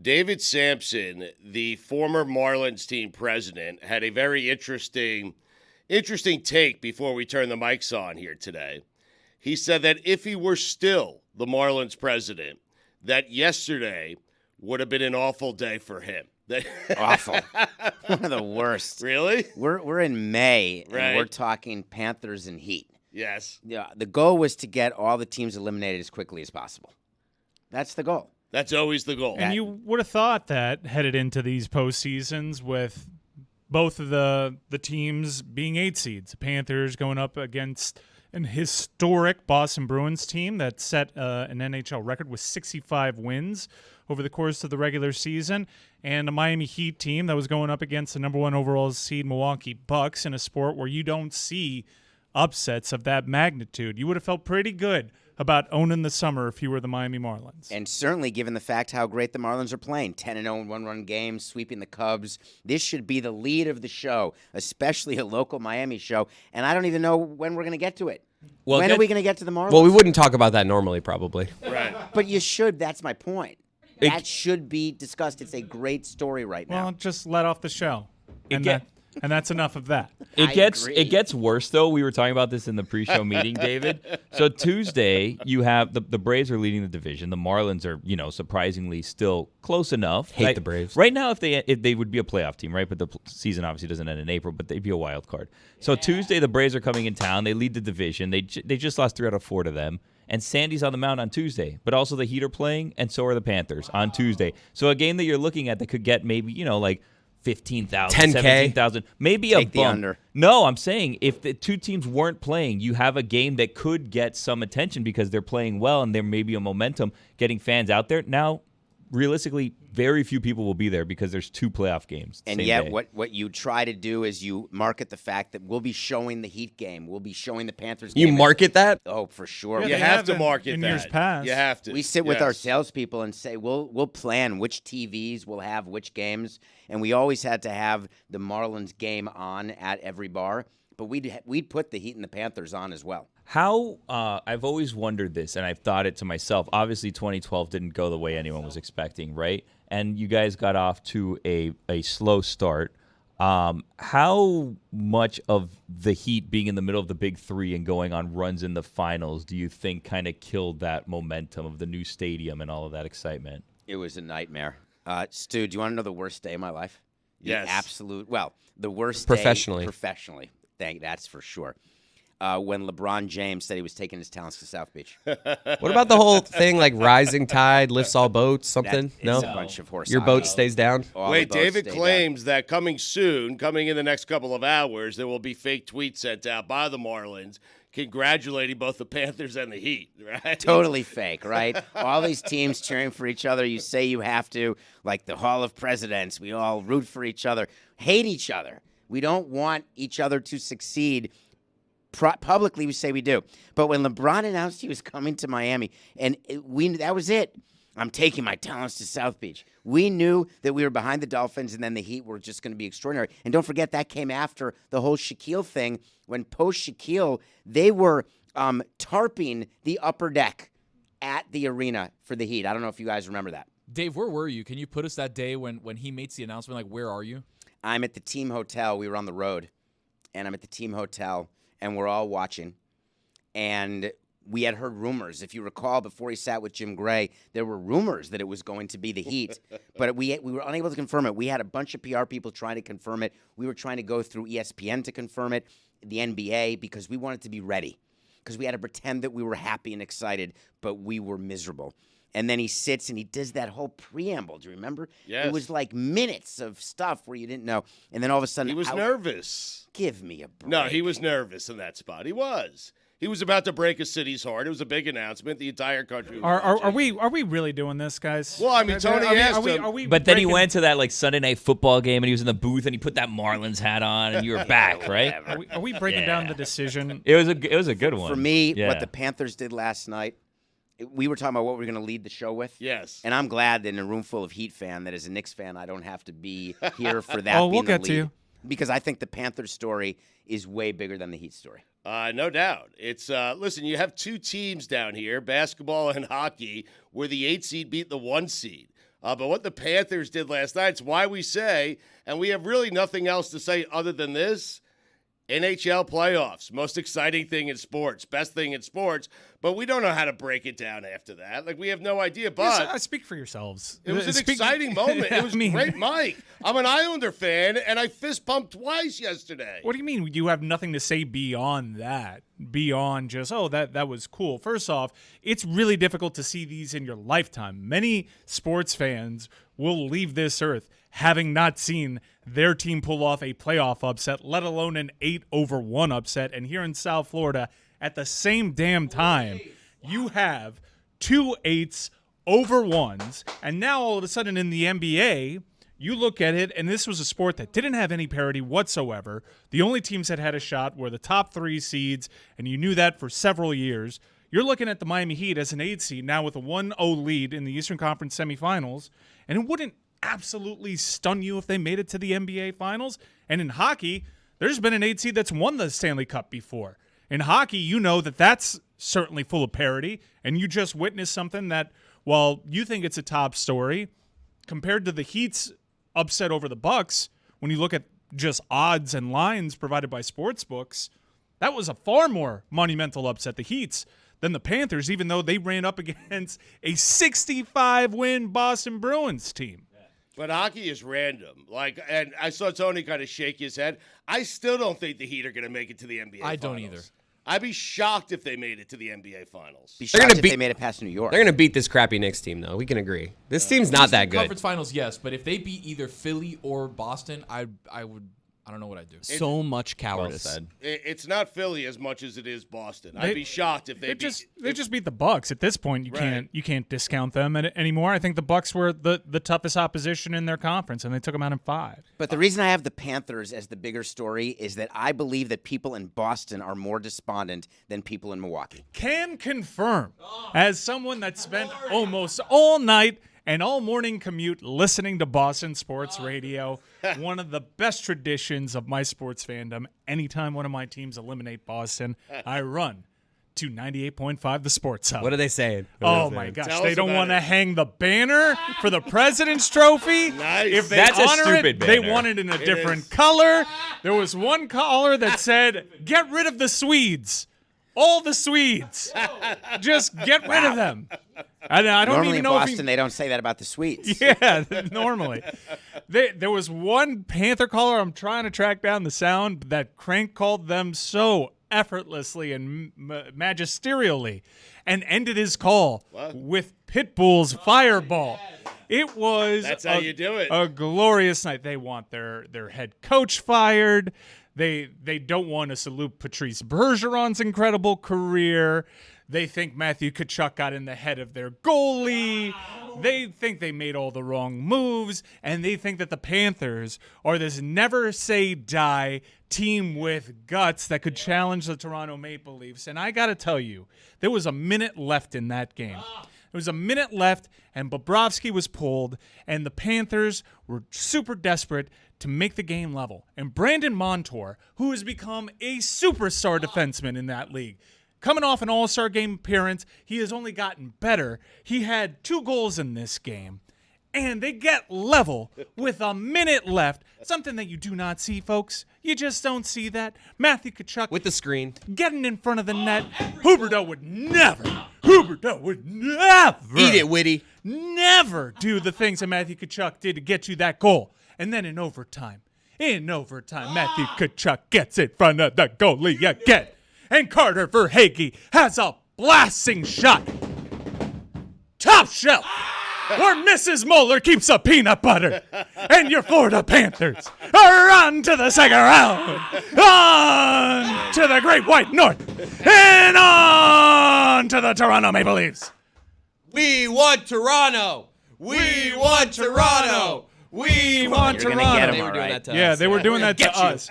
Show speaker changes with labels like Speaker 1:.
Speaker 1: David Sampson, the former Marlins team president, had a very interesting take before we turn the mics on here today. He said that if he were still the Marlins president, that yesterday would have been an awful day for him.
Speaker 2: Awful. One of the worst.
Speaker 1: Really?
Speaker 2: We're in May,
Speaker 1: Right.
Speaker 2: and we're talking Panthers and Heat.
Speaker 1: Yes.
Speaker 2: Yeah, the goal was to get all the teams eliminated as quickly as possible. That's the goal.
Speaker 1: That's always the goal.
Speaker 3: And you would have thought that headed into these postseasons with both of the teams being 8 seeds, the Panthers going up against an historic Boston Bruins team that set an NHL record with 65 wins over the course of the regular season, and a Miami Heat team that was going up against the number 1 overall seed Milwaukee Bucks in a sport where you don't see upsets of that magnitude. You would have felt pretty good about owning the summer if you were the Miami Marlins.
Speaker 2: And certainly given the fact how great the Marlins are playing, 10-0 in one-run games, sweeping the Cubs, this should be the lead of the show, especially a local Miami show, and I don't even know when we're going to get to it.
Speaker 4: Well,
Speaker 2: when are we going to get to the Marlins?
Speaker 4: Well, we wouldn't talk about that normally, probably.
Speaker 1: Right.
Speaker 2: But you should. That's my point. That should be discussed. It's a great story right now.
Speaker 3: Well, just let off the show. And that's enough of that.
Speaker 4: It gets worse, though. We were talking about this in the pre-show meeting, David. So Tuesday, you have the Braves are leading the division. The Marlins are, surprisingly still close enough.
Speaker 5: Hate the Braves.
Speaker 4: Right now, if they would be a playoff team, right? But the season obviously doesn't end in April, but they'd be a wild card. So Tuesday, the Braves are coming in town. They lead the division. They just lost 3 out of 4 to them. And Sandy's on the mound on Tuesday. But also the Heat are playing, and so are the Panthers on Tuesday. So a game that you're looking at that could get maybe, like 15,000,
Speaker 5: 10K.
Speaker 4: 17,000, maybe
Speaker 2: Take
Speaker 4: a
Speaker 2: the
Speaker 4: bump.
Speaker 2: under.
Speaker 4: No, I'm saying if the two teams weren't playing, you have a game that could get some attention because they're playing well and there may be a momentum getting fans out there. Now, realistically, very few people will be there because there's 2 playoff games.
Speaker 2: And
Speaker 4: same
Speaker 2: yet,
Speaker 4: day.
Speaker 2: what you try to do is you market the fact that we'll be showing the Heat game. We'll be showing the Panthers game.
Speaker 5: You market that?
Speaker 2: Oh, for sure.
Speaker 3: Yeah,
Speaker 1: You
Speaker 3: they
Speaker 1: have to
Speaker 3: have
Speaker 1: market
Speaker 3: in
Speaker 1: that.
Speaker 3: years past.
Speaker 1: You have to.
Speaker 2: We sit with our
Speaker 1: Yes.
Speaker 2: salespeople and say, we'll plan which TVs we'll have which games. And we always had to have the Marlins game on at every bar. But we'd put the Heat and the Panthers on as well.
Speaker 4: How I've always wondered this, and I've thought it to myself. Obviously, 2012 didn't go the way anyone was expecting, right? And you guys got off to a slow start. How much of the Heat being in the middle of the Big Three and going on runs in the finals do you think kind of killed that momentum of the new stadium and all of that excitement?
Speaker 2: It was a nightmare. Stu, do you want to know the worst day of my life?
Speaker 1: Yes.
Speaker 2: The worst
Speaker 5: Professionally.
Speaker 2: day professionally. That's for sure. When LeBron James said he was taking his talents to South Beach.
Speaker 5: What about the whole thing like rising tide lifts all boats, something?
Speaker 2: It's
Speaker 5: No?
Speaker 2: a bunch of horse
Speaker 5: Your
Speaker 2: hockey.
Speaker 5: boat stays down?
Speaker 2: All
Speaker 1: Wait,
Speaker 2: the boats
Speaker 1: David
Speaker 2: stay
Speaker 1: claims that coming in the next couple of hours, there will be fake tweets sent out by the Marlins congratulating both the Panthers and the Heat, right?
Speaker 2: Totally fake, right? All these teams cheering for each other. You say you have to, like the Hall of Presidents. We all root for each other, hate each other. We don't want each other to succeed. Publicly, we say we do. But when LeBron announced he was coming to Miami, and that was it. I'm taking my talents to South Beach. We knew that we were behind the Dolphins, and then the Heat were just going to be extraordinary. And don't forget, that came after the whole Shaquille thing. When post-Shaquille, they were tarping the upper deck at the arena for the Heat. I don't know if you guys remember that.
Speaker 6: Dave, where were you? Can you put us that day when he makes the announcement? Like, where are you?
Speaker 2: I'm at the team hotel. We were on the road, and I'm at the team hotel, and we're all watching. And we had heard rumors. If you recall, before he sat with Jim Gray, there were rumors that it was going to be the Heat, but we were unable to confirm it. We had a bunch of PR people trying to confirm it. We were trying to go through ESPN to confirm it, the NBA, because we wanted to be ready, because we had to pretend that we were happy and excited, but we were miserable. And then he sits and he does that whole preamble. Do you remember?
Speaker 1: Yes.
Speaker 2: It was like minutes of stuff where you didn't know. And then all of a sudden,
Speaker 1: He was nervous.
Speaker 2: Give me a break.
Speaker 1: No, he was nervous in that spot. He was. He was about to break a city's heart. It was a big announcement. The entire country was
Speaker 3: Are
Speaker 1: watching.
Speaker 3: we really doing this, guys?
Speaker 1: Well, I mean, Tony asked him.
Speaker 3: Are we
Speaker 4: But then he
Speaker 3: breaking-
Speaker 4: went to that like Sunday Night Football game and he was in the booth and he put that Marlins hat on and you were back, right?
Speaker 3: Are we breaking down the decision?
Speaker 4: It was a good one.
Speaker 2: For me,
Speaker 4: Yeah.
Speaker 2: what the Panthers did last night, we were talking about what we were going to lead the show with.
Speaker 1: Yes.
Speaker 2: And I'm glad that in a room full of Heat fan, that as a Knicks fan, I don't have to be here for that.
Speaker 3: Oh, we'll
Speaker 2: being the
Speaker 3: get to
Speaker 2: lead.
Speaker 3: you.
Speaker 2: Because I think the Panthers story is way bigger than the Heat story.
Speaker 1: No doubt. It's listen, you have two teams down here, basketball and hockey, where the 8 seed beat the 1 seed. But what the Panthers did last night, it's why we say, and we have really nothing else to say other than this, NHL playoffs, most exciting thing in sports, best thing in sports, but we don't know how to break it down after that. Like, we have no idea, but
Speaker 3: Yes, speak for yourselves.
Speaker 1: it was an exciting moment. It was great, Mike. I'm an Islander fan, and I fist pumped twice yesterday.
Speaker 3: What do you mean you have nothing to say beyond that? Beyond just, oh, that was cool. First off, it's really difficult to see these in your lifetime. Many sports fans will leave this earth having not seen their team pull off a playoff upset, let alone an 8-1 upset. And here in South Florida, at the same damn time, you have 2 8-over-1s. And now all of a sudden in the NBA, you look at it, and this was a sport that didn't have any parity whatsoever. The only teams that had a shot were the top 3 seeds, and you knew that for several years. You're looking at the Miami Heat as an 8 seed now with a 1-0 lead in the Eastern Conference semifinals, and it wouldn't absolutely stun you if they made it to the NBA Finals. And in hockey, there's been an 8 seed that's won the Stanley Cup before. In hockey, you know that that's certainly full of parity, and you just witnessed something that, while you think it's a top story, compared to the Heat's upset over the Bucks, when you look at just odds and lines provided by sports books, that was a far more monumental upset, the Heat's, than the Panthers, even though they ran up against a 65-win Boston Bruins team.
Speaker 1: But hockey is random. And I saw Tony kind of shake his head. I still don't think the Heat are going to make it to the NBA Finals.
Speaker 6: I don't either.
Speaker 1: I'd be shocked if they made it to the NBA Finals.
Speaker 2: Be shocked if they made it past New York.
Speaker 5: They're going to beat this crappy Knicks team, though. We can agree. This team's not that good.
Speaker 6: Conference Finals, yes, but if they beat either Philly or Boston, I don't know what I'd do.
Speaker 7: So much cowardice.
Speaker 5: Well said.
Speaker 1: It's not Philly as much as it is Boston. I'd be shocked if they
Speaker 3: just beat the Bucks. At this point, you can't discount them anymore. I think the Bucks were the toughest opposition in their conference, and they took them out in 5.
Speaker 2: But the reason I have the Panthers as the bigger story is that I believe that people in Boston are more despondent than people in Milwaukee.
Speaker 3: Can confirm, as someone that spent almost all night and all morning commute listening to Boston sports radio, one of the best traditions of my sports fandom. Anytime one of my teams eliminate Boston, I run to 98.5 The Sports Hub.
Speaker 5: What are they saying?
Speaker 3: Oh, my gosh.
Speaker 1: Tell
Speaker 3: They
Speaker 1: us
Speaker 3: don't
Speaker 1: about
Speaker 3: want to
Speaker 1: it.
Speaker 3: hang the banner for the President's Trophy.
Speaker 1: Nice.
Speaker 3: If they
Speaker 4: That's a
Speaker 3: honor
Speaker 4: stupid
Speaker 3: it, they
Speaker 4: banner.
Speaker 3: want it in a different
Speaker 1: is.
Speaker 3: color. There was one color that said, get rid of the Swedes. All the Swedes. Just get rid of them. I don't
Speaker 2: Normally
Speaker 3: even
Speaker 2: in
Speaker 3: know
Speaker 2: Boston, they don't say that about the Swedes.
Speaker 3: Yeah, normally. There was one Panther caller, I'm trying to track down the sound, that Crank called them so effortlessly and magisterially and ended his call with Pitbull's Fireball. It was
Speaker 1: That's how you do it.
Speaker 3: A glorious night. They want their head coach fired. They don't want to salute Patrice Bergeron's incredible career. They think Matthew Tkachuk got in the head of their goalie. Wow. They think they made all the wrong moves, and they think that the Panthers are this never-say-die team with guts that could challenge the Toronto Maple Leafs. And I got to tell you, there was a minute left in that game. There was a minute left, and Bobrovsky was pulled, and the Panthers were super desperate to make the game level. And Brandon Montour, who has become a superstar defenseman in that league, coming off an All-Star game appearance, he has only gotten better. He had 2 goals in this game, and they get level with a minute left, something that you do not see, folks. You just don't see that. Matthew Tkachuk
Speaker 5: With the screen.
Speaker 3: getting in front of the net. Huberdeau would never
Speaker 5: Eat it, Witty.
Speaker 3: never do the things that Matthew Tkachuk did to get you that goal. And then in overtime, Matthew Tkachuk gets in front of the goalie again. And Carter Verhaeghe has a blasting shot. Top shelf. Where Mrs. Moeller keeps a peanut butter. And your Florida Panthers are on to the second round. On to the Great White North. And on to the Toronto Maple Leafs.
Speaker 5: We want Toronto. We want Toronto. We want
Speaker 2: You're gonna get 'em,
Speaker 5: They were
Speaker 2: all
Speaker 5: doing
Speaker 2: right.
Speaker 5: that to us.
Speaker 3: Yeah, they were doing
Speaker 5: We're
Speaker 3: that
Speaker 5: gonna
Speaker 3: to
Speaker 5: get you.
Speaker 3: us.